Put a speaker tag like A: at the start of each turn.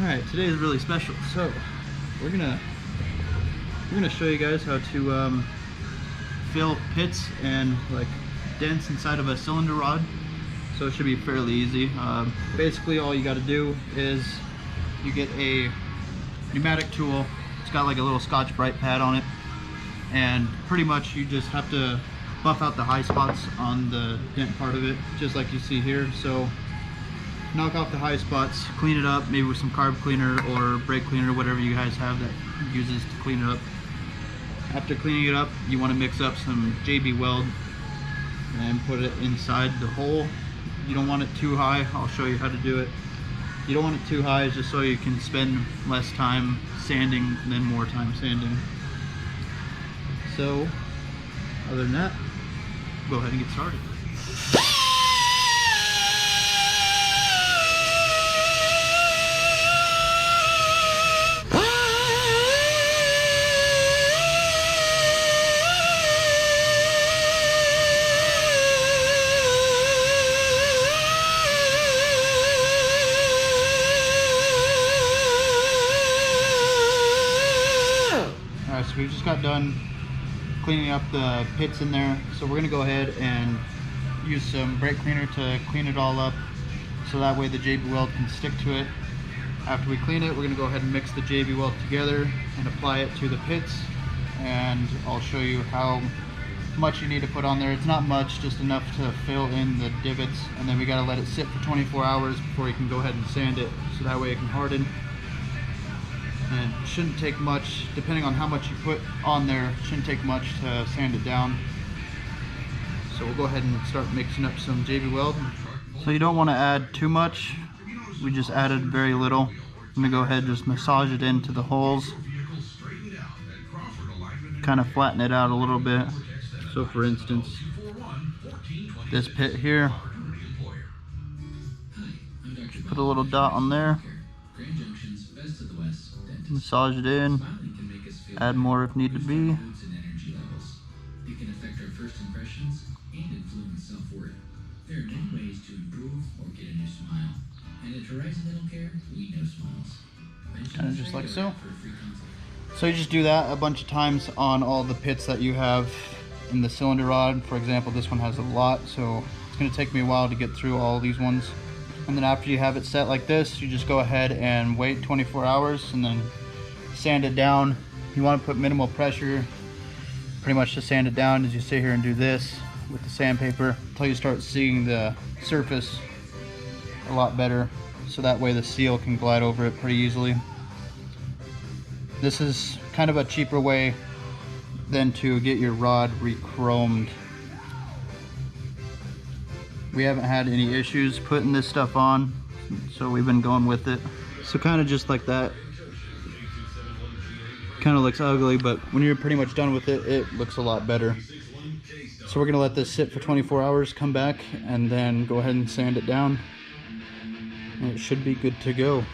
A: Alright, today is really special. So we're gonna show you guys how to fill pits and like dents inside of a cylinder rod. So it should be fairly easy. Basically all you got to do is you get a pneumatic tool. It's got like a little Scotch-Brite pad on it, and pretty much you just have to buff out the high spots on the dent part of it, just like you see here. So knock off the high spots, clean it up, maybe with some carb cleaner or brake cleaner, whatever you guys have that uses to clean it up. After cleaning it up, you want to mix up some JB Weld and put it inside the hole. You don't want it too high. I'll show you how to do it. You don't want it too high, just so you can spend less time sanding than more time sanding. So other than that, go ahead and get started. Alright, so we just got done cleaning up the pits in there, so we're going to go ahead and use some brake cleaner to clean it all up, so that way the JB Weld can stick to it. After we clean it, we're going to go ahead and mix the JB Weld together and apply it to the pits, and I'll show you how much you need to put on there. It's not much, just enough to fill in the divots, and then we got to let it sit for 24 hours before you can go ahead and sand it, so that way it can harden. And it shouldn't take much, depending on how much you put on there, it shouldn't take much to sand it down. So we'll go ahead and start mixing up some JB Weld. So you don't want to add too much, we just added very little. I'm going to go ahead and just massage it into the holes, kind of flatten it out a little bit. So for instance, this pit here, just put a little dot on there. Massage it in, add more if need to be.
B: It can affect our first impressions and influence self-worth. There are many ways to improve or get a new smile. And at Horizon Dental Care, we know smiles.
A: Kind of just like so. So you just do that a bunch of times on all the pits that you have in the cylinder rod. For example, this one has a lot, so it's going to take me a while to get through all these ones. And then after you have it set like this, you just go ahead and wait 24 hours and then sand it down. You want to put minimal pressure pretty much to sand it down as you sit here and do this with the sandpaper until you start seeing the surface a lot better, so that way the seal can glide over it pretty easily. This is kind of a cheaper way than to get your rod re-chromed. We haven't had any issues putting this stuff on, so we've been going with it. So kind of just like that. Kind of looks ugly, but when you're pretty much done with it, it looks a lot better. So we're gonna let this sit for 24 hours, come back, and then go ahead and sand it down, and it should be good to go.